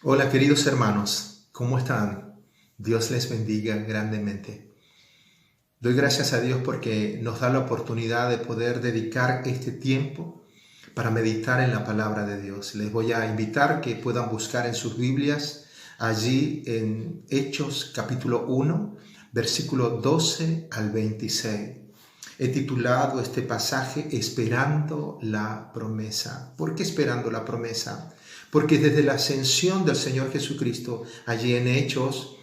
Hola queridos hermanos, ¿cómo están? Dios les bendiga grandemente. Doy gracias a Dios porque nos da la oportunidad de poder dedicar este tiempo para meditar en la palabra de Dios. Les voy a invitar que puedan buscar en sus Biblias allí en Hechos capítulo 1, versículo 12 al 26. He titulado este pasaje Esperando la promesa. ¿Por qué esperando la promesa? Porque desde la ascensión del Señor Jesucristo, allí en Hechos,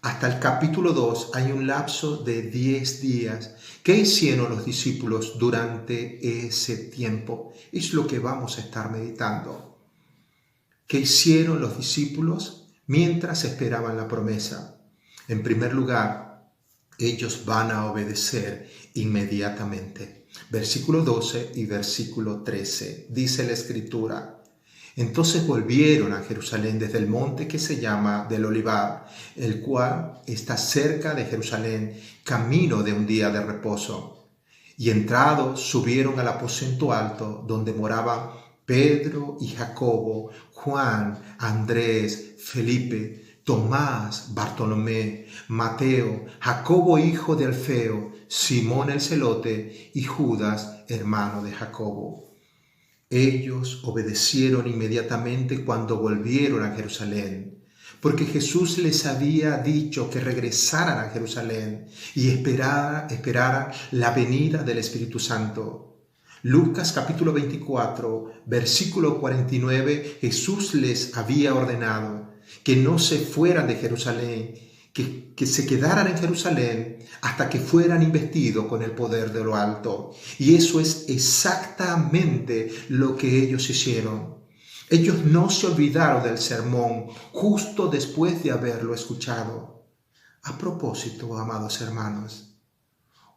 hasta el capítulo 2 hay un lapso de 10 días. ¿Qué hicieron los discípulos durante ese tiempo? Es lo que vamos a estar meditando. ¿Qué hicieron los discípulos mientras esperaban la promesa? En primer lugar, ellos van a obedecer inmediatamente. Versículo 12 y versículo 13. Dice la Escritura: entonces volvieron a Jerusalén desde el monte que se llama del Olivar, el cual está cerca de Jerusalén, camino de un día de reposo. Y entrados subieron al aposento alto, donde moraban Pedro y Jacobo, Juan, Andrés, Felipe, Tomás, Bartolomé, Mateo, Jacobo hijo de Alfeo, Simón el celote y Judas, hermano de Jacobo. Ellos obedecieron inmediatamente cuando volvieron a Jerusalén, porque Jesús les había dicho que regresaran a Jerusalén y esperara la venida del Espíritu Santo. Lucas capítulo 24, versículo 49, Jesús les había ordenado que no se fueran de Jerusalén, que se quedaran en Jerusalén hasta que fueran investidos con el poder de lo alto. Y eso es exactamente lo que ellos hicieron. Ellos no se olvidaron del sermón justo después de haberlo escuchado. A propósito, amados hermanos,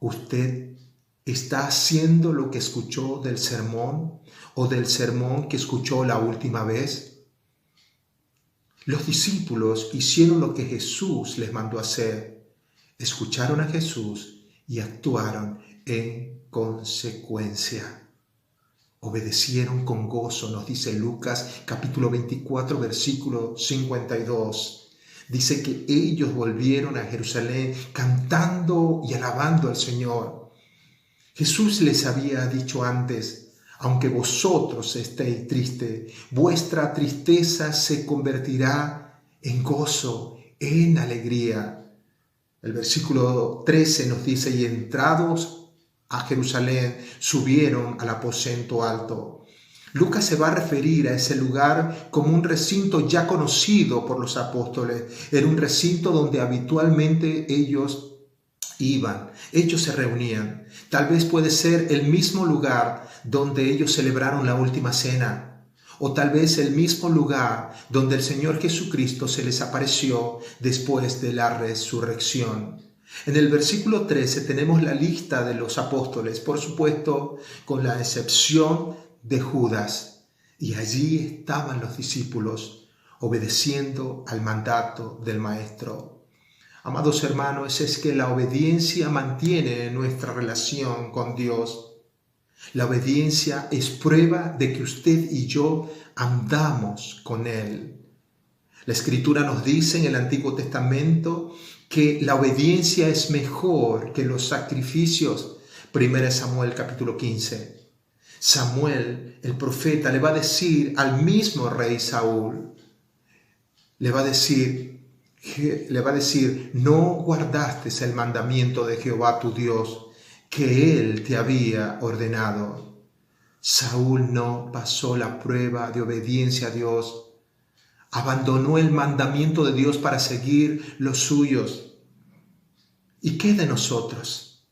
¿usted está haciendo lo que escuchó del sermón o del sermón que escuchó la última vez? Los discípulos hicieron lo que Jesús les mandó hacer. Escucharon a Jesús y actuaron en consecuencia. Obedecieron con gozo, nos dice Lucas capítulo 24, versículo 52. Dice que ellos volvieron a Jerusalén cantando y alabando al Señor. Jesús les había dicho antes: aunque vosotros estéis tristes, vuestra tristeza se convertirá en gozo, en alegría. El versículo 13 nos dice: y entrados a Jerusalén, subieron al aposento alto. Lucas se va a referir a ese lugar como un recinto ya conocido por los apóstoles. Era un recinto donde habitualmente ellos se reunían. Tal vez puede ser el mismo lugar donde ellos celebraron la última cena, o tal vez el mismo lugar donde el Señor Jesucristo se les apareció después de la resurrección. En el versículo 13 tenemos la lista de los apóstoles, por supuesto, con la excepción de Judas. Y allí estaban los discípulos, obedeciendo al mandato del Maestro. Amados hermanos, es que la obediencia mantiene nuestra relación con Dios. La obediencia es prueba de que usted y yo andamos con Él. La Escritura nos dice en el Antiguo Testamento que la obediencia es mejor que los sacrificios. 1 Samuel capítulo 15. Samuel, el profeta, le va a decir al mismo rey Saúl, le va a decir, no guardaste el mandamiento de Jehová tu Dios, que él te había ordenado. Saúl no pasó la prueba de obediencia a Dios. Abandonó el mandamiento de Dios para seguir los suyos. ¿Y qué de nosotros?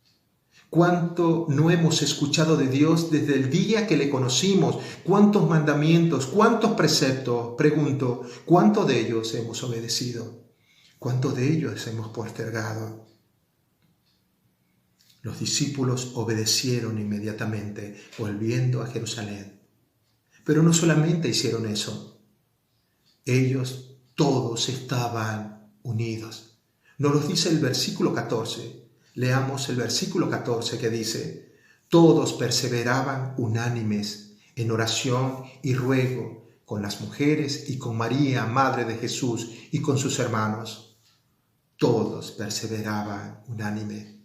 ¿Cuánto no hemos escuchado de Dios desde el día que le conocimos? ¿Cuántos mandamientos, cuántos preceptos? Pregunto, ¿cuántos de ellos hemos obedecido? ¿Cuántos de ellos hemos postergado? Los discípulos obedecieron inmediatamente, volviendo a Jerusalén. Pero no solamente hicieron eso. Ellos todos estaban unidos. Nos lo dice el versículo 14. Leamos el versículo 14 que dice: todos perseveraban unánimes en oración y ruego con las mujeres y con María, madre de Jesús, y con sus hermanos. Todos perseveraban unánime.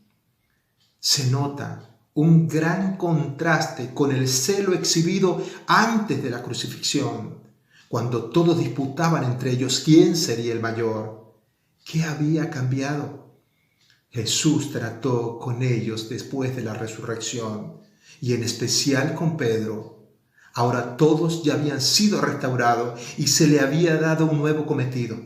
Se nota un gran contraste con el celo exhibido antes de la crucifixión, cuando todos disputaban entre ellos quién sería el mayor. ¿Qué había cambiado? Jesús trató con ellos después de la resurrección, y en especial con Pedro. Ahora todos ya habían sido restaurados y se le había dado un nuevo cometido.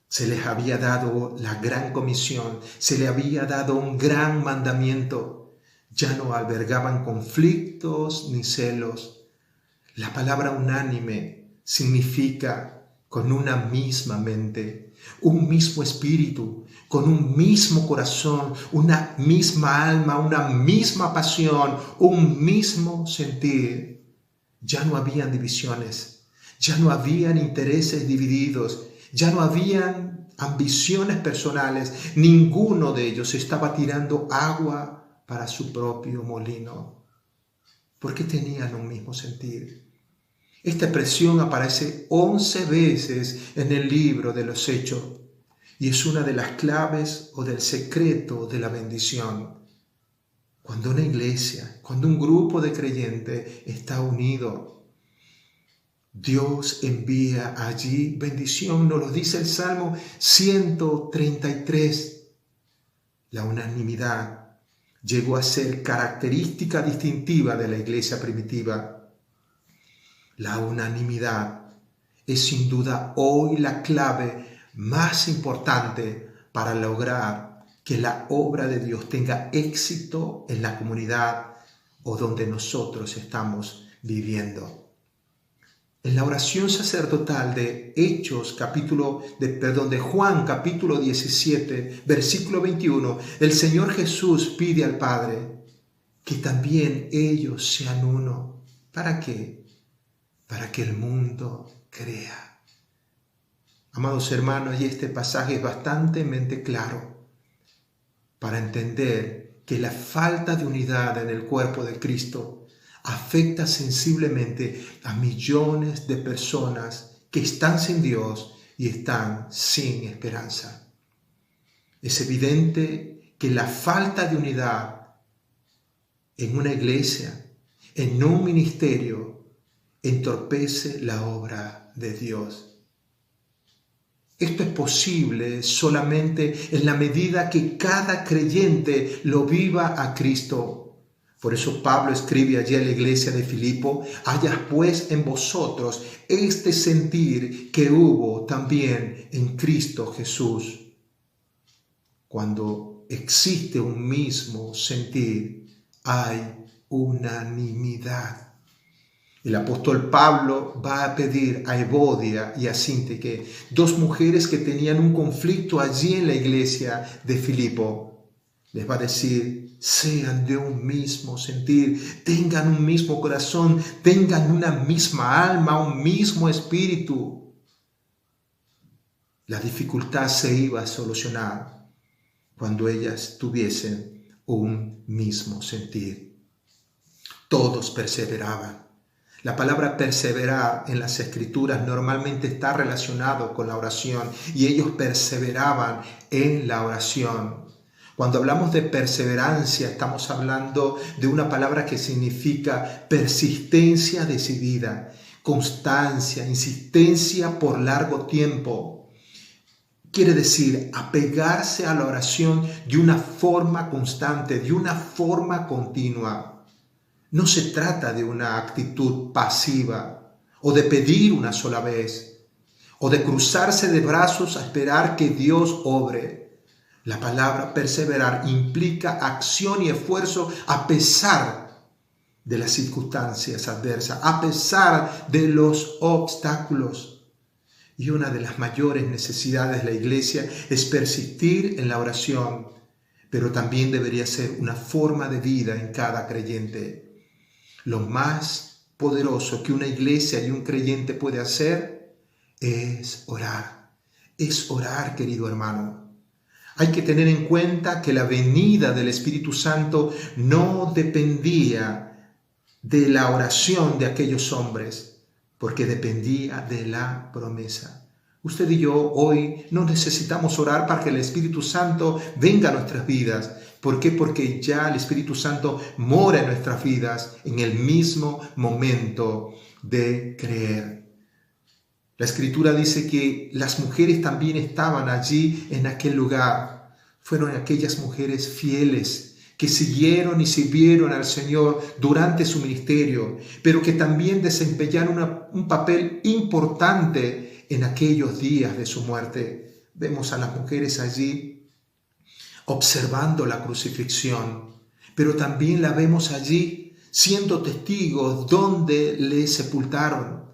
Se les había dado la gran comisión, se le había dado un gran mandamiento. Ya no albergaban conflictos ni celos. La palabra unánime significa con una misma mente, un mismo espíritu, con un mismo corazón, una misma alma, una misma pasión, un mismo sentir. Ya no habían divisiones, ya no habían intereses divididos, ya no habían ambiciones personales. Ninguno de ellos estaba tirando agua para su propio molino, porque tenían un mismo sentir. Esta expresión aparece 11 veces en el libro de los Hechos y es una de las claves o del secreto de la bendición. Cuando una iglesia, cuando un grupo de creyentes está unido, Dios envía allí bendición. Nos lo dice el Salmo 133. La unanimidad llegó a ser característica distintiva de la iglesia primitiva. La unanimidad es sin duda hoy la clave más importante para lograr que la obra de Dios tenga éxito en la comunidad o donde nosotros estamos viviendo. En la oración sacerdotal de de Juan capítulo 17, versículo 21, el Señor Jesús pide al Padre que también ellos sean uno. ¿Para qué? Para que el mundo crea. Amados hermanos, y este pasaje es bastante claro para entender que la falta de unidad en el cuerpo de Cristo afecta sensiblemente a millones de personas que están sin Dios y están sin esperanza. Es evidente que la falta de unidad en una iglesia, en un ministerio, entorpece la obra de Dios. Esto es posible solamente en la medida que cada creyente lo viva a Cristo. Por eso Pablo escribe allí a la iglesia de Filipo: haya pues en vosotros este sentir que hubo también en Cristo Jesús. Cuando existe un mismo sentir, hay unanimidad. El apóstol Pablo va a pedir a Evodia y a Síntique, dos mujeres que tenían un conflicto allí en la iglesia de Filipo. Les va a decir: sean de un mismo sentir, tengan un mismo corazón, tengan una misma alma, un mismo espíritu. La dificultad se iba a solucionar cuando ellas tuviesen un mismo sentir. Todos perseveraban. La palabra perseverar en las Escrituras normalmente está relacionado con la oración y ellos perseveraban en la oración. Cuando hablamos de perseverancia, estamos hablando de una palabra que significa persistencia decidida, constancia, insistencia por largo tiempo. Quiere decir apegarse a la oración de una forma constante, de una forma continua. No se trata de una actitud pasiva o de pedir una sola vez o de cruzarse de brazos a esperar que Dios obre. La palabra perseverar implica acción y esfuerzo a pesar de las circunstancias adversas, a pesar de los obstáculos. Y una de las mayores necesidades de la iglesia es persistir en la oración, pero también debería ser una forma de vida en cada creyente. Lo más poderoso que una iglesia y un creyente puede hacer es orar. Es orar, querido hermano. Hay que tener en cuenta que la venida del Espíritu Santo no dependía de la oración de aquellos hombres. porque dependía de la promesa. Usted y yo hoy no necesitamos orar para que el Espíritu Santo venga a nuestras vidas. ¿Por qué? Porque ya el Espíritu Santo mora en nuestras vidas en el mismo momento de creer. La Escritura dice que las mujeres también estaban allí en aquel lugar. Fueron aquellas mujeres fieles que siguieron y sirvieron al Señor durante su ministerio, pero que también desempeñaron un papel importante en aquellos días de su muerte. Vemos a las mujeres allí observando la crucifixión, pero también la vemos allí siendo testigos donde le sepultaron.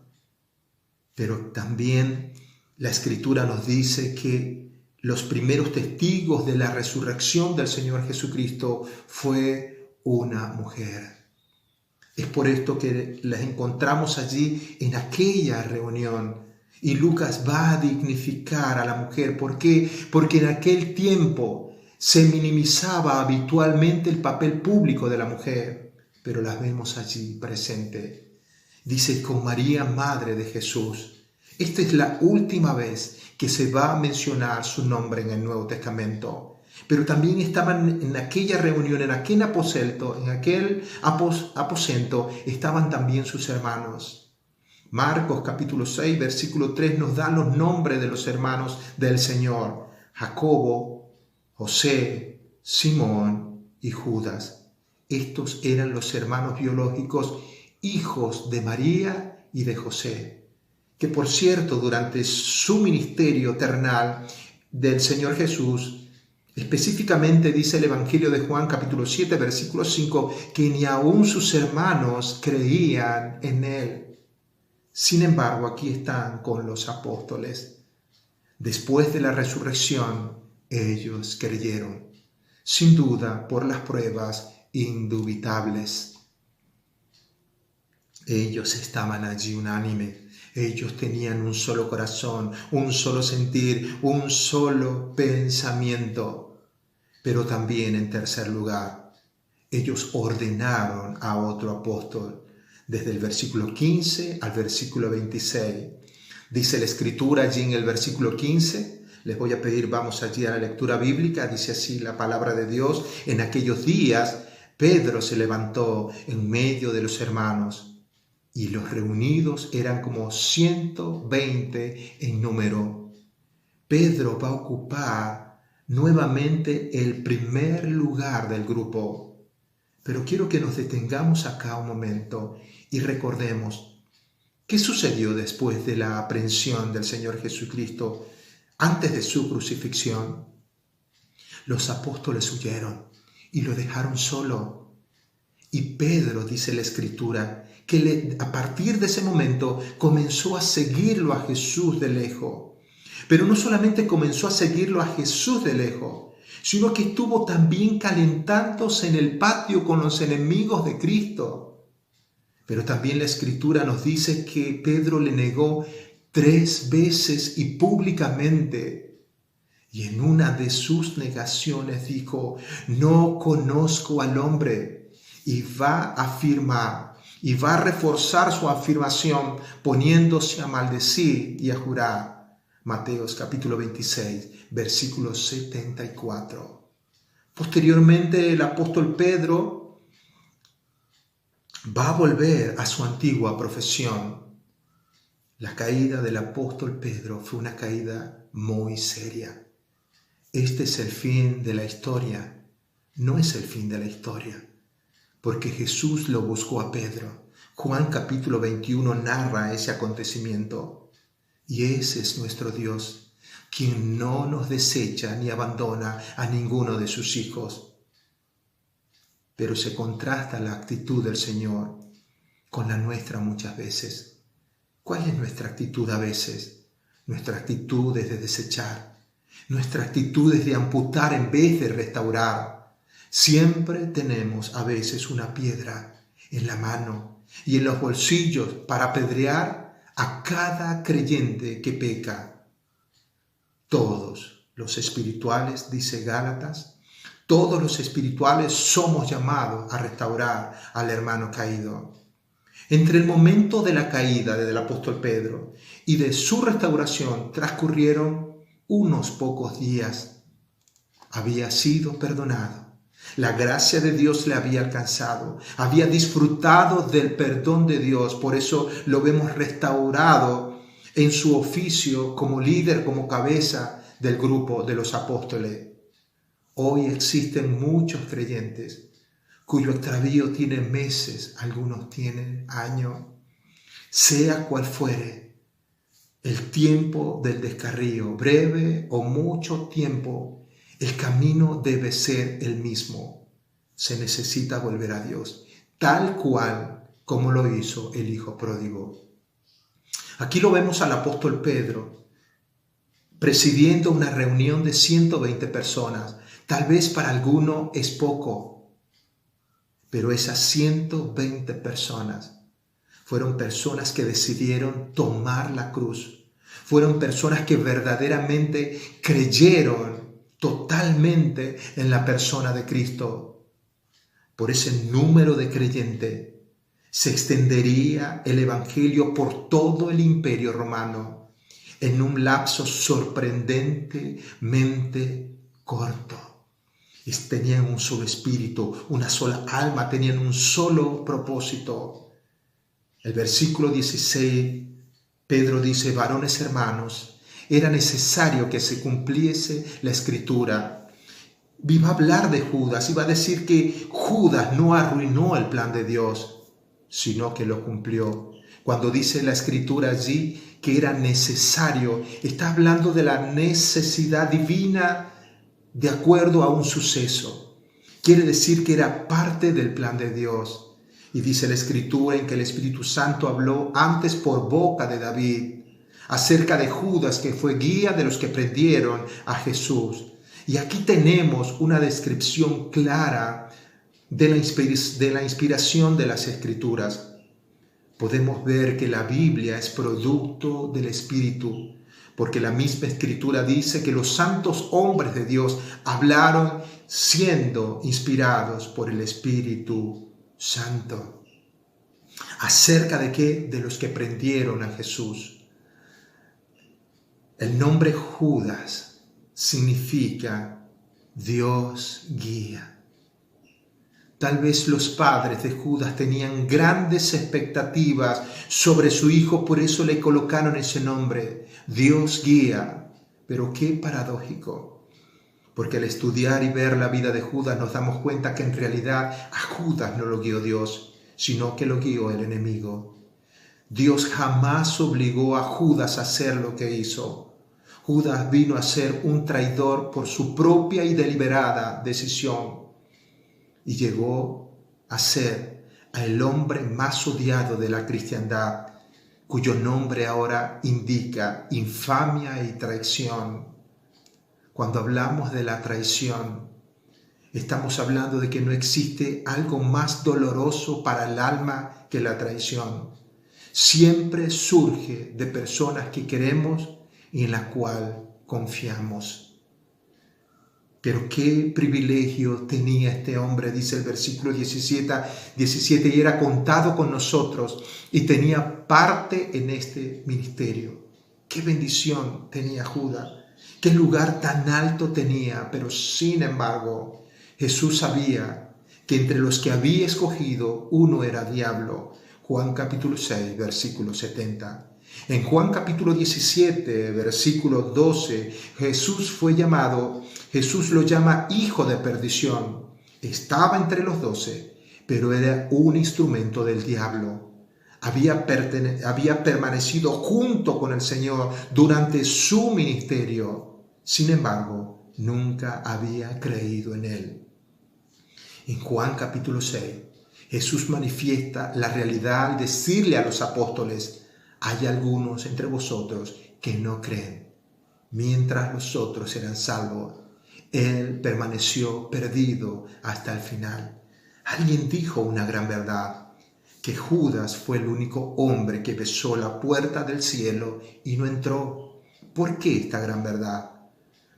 Pero también la Escritura nos dice que los primeros testigos de la resurrección del Señor Jesucristo fue una mujer. Es por esto que las encontramos allí en aquella reunión. Y Lucas va a dignificar a la mujer. ¿Por qué? Porque en aquel tiempo se minimizaba habitualmente el papel público de la mujer, pero las vemos allí presente. Dice, con María, madre de Jesús. Esta es la última vez que se va a mencionar su nombre en el Nuevo Testamento. Pero también estaban en aquella reunión, en aquel aposento, estaban también sus hermanos. Marcos capítulo 6, versículo 3 nos da los nombres de los hermanos del Señor: Jacobo, José, Simón y Judas. Estos eran los hermanos biológicos, hijos de María y de José, que por cierto, durante su ministerio terrenal del Señor Jesús, específicamente dice el Evangelio de Juan capítulo 7, versículo 5, que ni aun sus hermanos creían en él. Sin embargo, aquí están con los apóstoles. Después de la resurrección, ellos creyeron, sin duda por las pruebas indubitables. Ellos estaban allí unánimes. Ellos tenían un solo corazón, un solo sentir, un solo pensamiento. Pero también, en tercer lugar, ellos ordenaron a otro apóstol. Desde el versículo 15 al versículo 26. Dice la Escritura allí en el versículo 15, les voy a pedir, vamos allí a la lectura bíblica, dice así la palabra de Dios: en aquellos días Pedro se levantó en medio de los hermanos, y los reunidos eran como 120 en número. Pedro va a ocupar nuevamente el primer lugar del grupo. Pero quiero que nos detengamos acá un momento y recordemos qué sucedió después de la aprehensión del Señor Jesucristo, antes de su crucifixión. Los apóstoles huyeron y lo dejaron solo. Y Pedro, dice la Escritura, que a partir de ese momento comenzó a seguirlo a Jesús de lejos. Pero no solamente comenzó a seguirlo a Jesús de lejos, sino que estuvo también calentándose en el patio con los enemigos de Cristo. Pero también la Escritura nos dice que Pedro le negó 3 veces y públicamente. Y en una de sus negaciones dijo: no conozco al hombre. Y va a afirmar y va a reforzar su afirmación poniéndose a maldecir y a jurar. Mateos capítulo 26, versículo 74. Posteriormente el apóstol Pedro va a volver a su antigua profesión. La caída del apóstol Pedro fue una caída muy seria. Este es el fin de la historia. No es el fin de la historia, porque Jesús lo buscó a Pedro. Juan capítulo 21 narra ese acontecimiento. Y ese es nuestro Dios, quien no nos desecha ni abandona a ninguno de sus hijos. Pero se contrasta la actitud del Señor con la nuestra muchas veces. ¿Cuál es nuestra actitud a veces? Nuestra actitud es de desechar. Nuestra actitud es de amputar en vez de restaurar. Siempre tenemos a veces una piedra en la mano y en los bolsillos para apedrear a cada creyente que peca. Todos los espirituales, dice Gálatas, todos los espirituales somos llamados a restaurar al hermano caído. Entre el momento de la caída del apóstol Pedro y de su restauración transcurrieron unos pocos días. Había sido perdonado. La gracia de Dios le había alcanzado. Había disfrutado del perdón de Dios. Por eso lo vemos restaurado en su oficio como líder, como cabeza del grupo de los apóstoles. Hoy existen muchos creyentes cuyo extravío tiene meses, algunos tienen años. Sea cual fuere el tiempo del descarrío, breve o mucho tiempo, el camino debe ser el mismo. Se necesita volver a Dios, tal cual como lo hizo el hijo pródigo. Aquí lo vemos al apóstol Pedro presidiendo una reunión de 120 personas. Tal vez para alguno es poco, pero esas 120 personas fueron personas que decidieron tomar la cruz. Fueron personas que verdaderamente creyeron totalmente en la persona de Cristo. Por ese número de creyentes se extendería el evangelio por todo el imperio romano en un lapso sorprendentemente corto. Tenían un solo espíritu, una sola alma, tenían un solo propósito. El versículo 16, Pedro dice: varones hermanos, era necesario que se cumpliese la escritura. Iba a hablar de Judas, iba a decir que Judas no arruinó el plan de Dios, sino que lo cumplió. Cuando dice la escritura allí que era necesario, está hablando de la necesidad divina de acuerdo a un suceso. Quiere decir que era parte del plan de Dios. Y dice la escritura en que el Espíritu Santo habló antes por boca de David acerca de Judas, que fue guía de los que prendieron a Jesús. Y aquí tenemos una descripción clara de la inspiración de las Escrituras. Podemos ver que la Biblia es producto del Espíritu, porque la misma Escritura dice que los santos hombres de Dios hablaron siendo inspirados por el Espíritu Santo. ¿Acerca de qué? De los que prendieron a Jesús. El nombre Judas significa Dios guía. Tal vez los padres de Judas tenían grandes expectativas sobre su hijo, por eso le colocaron ese nombre, Dios guía. Pero qué paradójico, porque al estudiar y ver la vida de Judas nos damos cuenta que en realidad a Judas no lo guió Dios, sino que lo guió el enemigo. Dios jamás obligó a Judas a hacer lo que hizo. Judas vino a ser un traidor por su propia y deliberada decisión. Y llegó a ser el hombre más odiado de la cristiandad, cuyo nombre ahora indica infamia y traición. Cuando hablamos de la traición, estamos hablando de que no existe algo más doloroso para el alma que la traición. Siempre surge de personas que queremos y en la cual confiamos. Pero qué privilegio tenía este hombre, dice el versículo 17, y era contado con nosotros y tenía parte en este ministerio. Qué bendición tenía Judas, qué lugar tan alto tenía, pero sin embargo Jesús sabía que entre los que había escogido uno era diablo. Juan capítulo 6, versículo 70. En Juan capítulo 17, versículo 12, Jesús lo llama hijo de perdición. Estaba entre los 12, pero era un instrumento del diablo. Había permanecido junto con el Señor durante su ministerio. Sin embargo, nunca había creído en Él. En Juan capítulo 6, Jesús manifiesta la realidad al decirle a los apóstoles: hay algunos entre vosotros que no creen. Mientras los otros eran salvos, Él permaneció perdido hasta el final. Alguien dijo una gran verdad, que Judas fue el único hombre que besó la puerta del cielo y no entró. ¿Por qué esta gran verdad?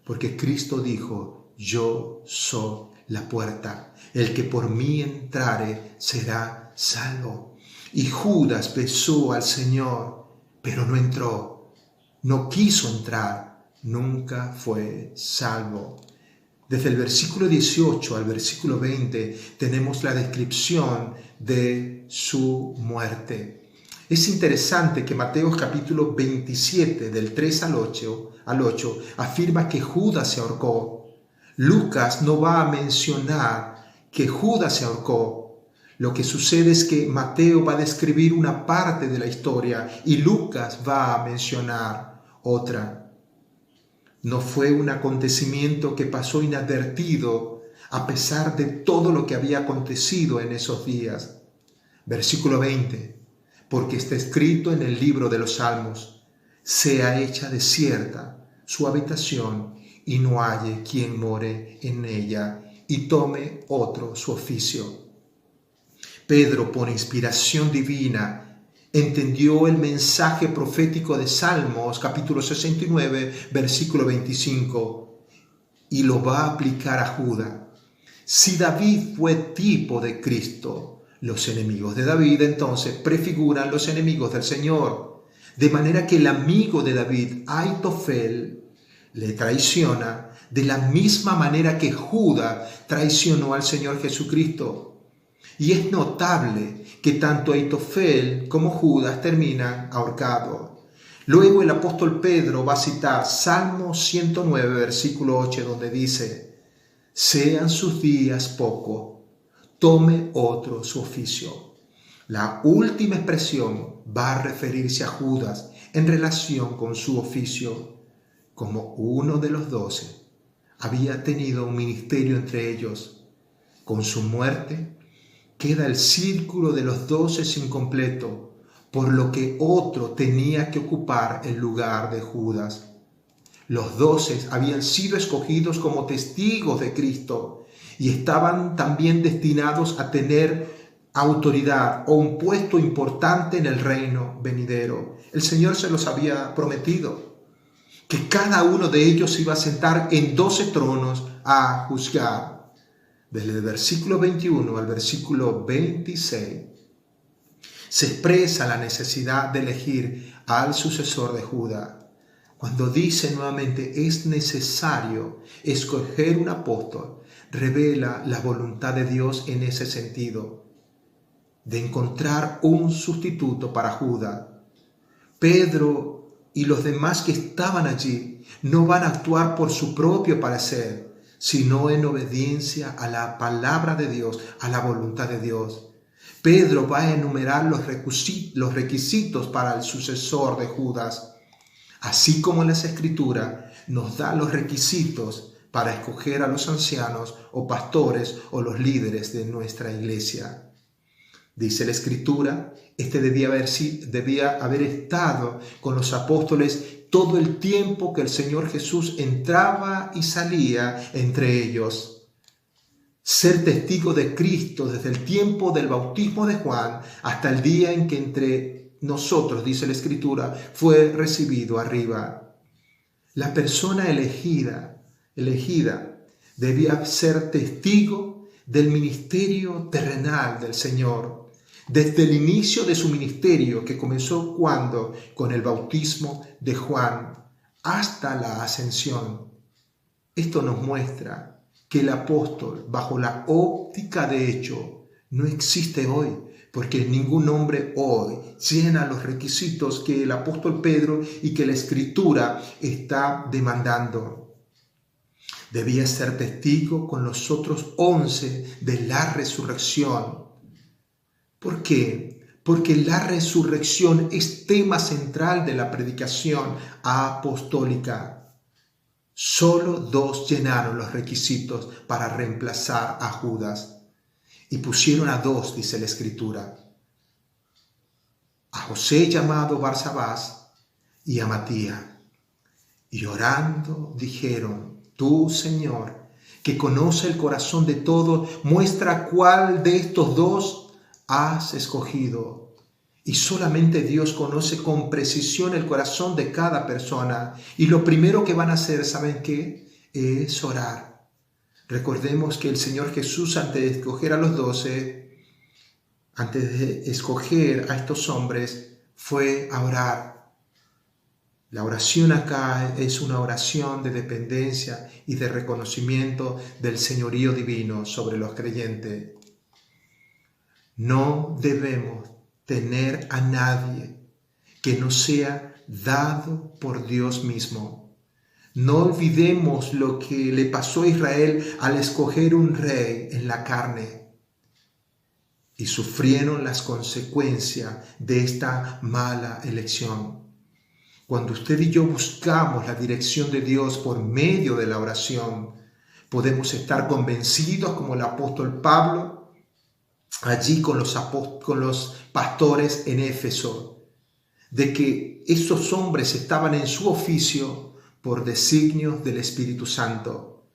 Porque Cristo dijo: yo soy la puerta. El que por mí entrare será salvo. Y Judas besó al Señor, pero no entró, no quiso entrar, nunca fue salvo. Desde el versículo 18 al versículo 20 tenemos la descripción de su muerte. Es interesante que Mateo capítulo 27 del 3 al 8 afirma que Judas se ahorcó. Lucas no va a mencionar que Judas se ahorcó. Lo que sucede es que Mateo va a describir una parte de la historia y Lucas va a mencionar otra. No fue un acontecimiento que pasó inadvertido a pesar de todo lo que había acontecido en esos días. Versículo 20. Porque está escrito en el libro de los Salmos: sea hecha desierta su habitación y no halle quien more en ella y tome otro su oficio. Pedro, por inspiración divina, entendió el mensaje profético de Salmos, capítulo 69, versículo 25, y lo va a aplicar a Judas. Si David fue tipo de Cristo, los enemigos de David entonces prefiguran los enemigos del Señor. De manera que el amigo de David, Aitofel, le traiciona de la misma manera que Judas traicionó al Señor Jesucristo. Y es notable que tanto Aitofel como Judas terminan ahorcados. Luego el apóstol Pedro va a citar Salmo 109, versículo 8, donde dice: sean sus días pocos, tome otro su oficio. La última expresión va a referirse a Judas en relación con su oficio. Como uno de los 12 había tenido un ministerio entre ellos, con su muerte queda el círculo de los 12 incompleto, por lo que otro tenía que ocupar el lugar de Judas. Los 12 habían sido escogidos como testigos de Cristo y estaban también destinados a tener autoridad o un puesto importante en el reino venidero. El Señor se los había prometido, que cada uno de ellos iba a sentar en 12 tronos a juzgar. Desde el versículo 21 al versículo 26 se expresa la necesidad de elegir al sucesor de Judas. Cuando dice nuevamente es necesario escoger un apóstol, revela la voluntad de Dios en ese sentido, de encontrar un sustituto para Judas. Pedro y los demás que estaban allí no van a actuar por su propio parecer, sino en obediencia a la palabra de Dios, a la voluntad de Dios. Pedro va a enumerar los requisitos para el sucesor de Judas, así como en las Escrituras nos da los requisitos para escoger a los ancianos o pastores o los líderes de nuestra iglesia. Dice la Escritura, debía haber estado con los apóstoles todo el tiempo que el Señor Jesús entraba y salía entre ellos. Ser testigo de Cristo desde el tiempo del bautismo de Juan hasta el día en que entre nosotros, dice la Escritura, fue recibido arriba. La persona elegida debía ser testigo del ministerio terrenal del Señor, desde el inicio de su ministerio, que comenzó con el bautismo de Juan, hasta la ascensión. Esto nos muestra que el apóstol, bajo la óptica de hecho, no existe hoy, porque ningún hombre hoy llena los requisitos que el apóstol Pedro y que la Escritura está demandando. Debía ser testigo con los otros 11 de la resurrección. ¿Por qué? Porque la resurrección es tema central de la predicación apostólica. Solo 2 llenaron los requisitos para reemplazar a Judas. Y pusieron a 2, dice la Escritura: a José llamado Barsabás y a Matías. Y orando dijeron: tú, Señor, que conoce el corazón de todos, muestra cuál de estos 2 has escogido. Y solamente Dios conoce con precisión el corazón de cada persona. Y lo primero que van a hacer, ¿saben qué? Es orar. Recordemos que el Señor Jesús, antes de escoger a los 12, antes de escoger a estos hombres, fue a orar. La oración acá es una oración de dependencia y de reconocimiento del señorío divino sobre los creyentes. No debemos tener a nadie que no sea dado por Dios mismo. No olvidemos lo que le pasó a Israel al escoger un rey en la carne y sufrieron las consecuencias de esta mala elección. Cuando usted y yo buscamos la dirección de Dios por medio de la oración, podemos estar convencidos, como el apóstol Pablo, allí con los pastores en Éfeso, de que esos hombres estaban en su oficio por designio del Espíritu Santo.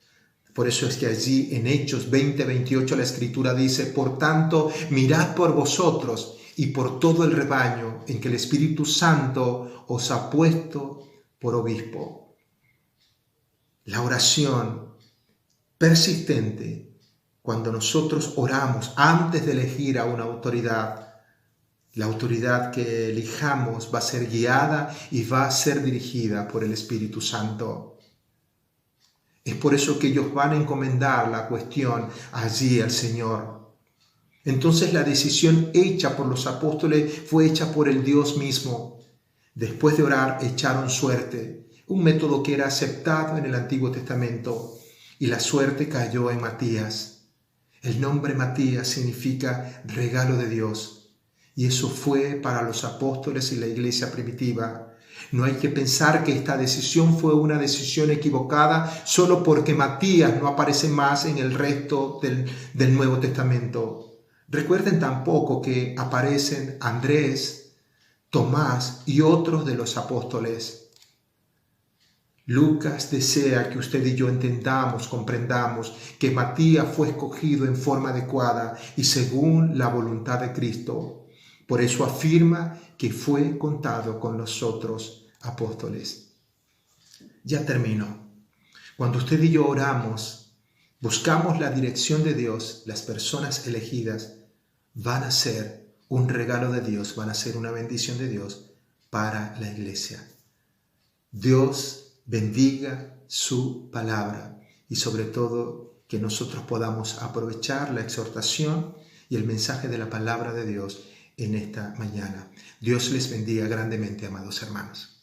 Por eso es que allí en Hechos 20:28 la Escritura dice: por tanto, mirad por vosotros y por todo el rebaño en que el Espíritu Santo os ha puesto por obispo. La oración persistente, cuando nosotros oramos antes de elegir a una autoridad, la autoridad que elijamos va a ser guiada y va a ser dirigida por el Espíritu Santo. Es por eso que ellos van a encomendar la cuestión allí al Señor. Entonces la decisión hecha por los apóstoles fue hecha por el Dios mismo. Después de orar, echaron suerte, un método que era aceptado en el Antiguo Testamento, y la suerte cayó en Matías. El nombre Matías significa regalo de Dios, y eso fue para los apóstoles y la iglesia primitiva. No hay que pensar que esta decisión fue una decisión equivocada solo porque Matías no aparece más en el resto del Nuevo Testamento. Recuerden tampoco que aparecen Andrés, Tomás y otros de los apóstoles. Lucas desea que usted y yo entendamos, comprendamos que Matías fue escogido en forma adecuada y según la voluntad de Cristo. Por eso afirma que fue contado con los otros apóstoles. Ya termino. Cuando usted y yo oramos, buscamos la dirección de Dios, las personas elegidas van a ser un regalo de Dios, van a ser una bendición de Dios para la iglesia. Dios bendiga su palabra y sobre todo que nosotros podamos aprovechar la exhortación y el mensaje de la palabra de Dios en esta mañana. Dios les bendiga grandemente, amados hermanos.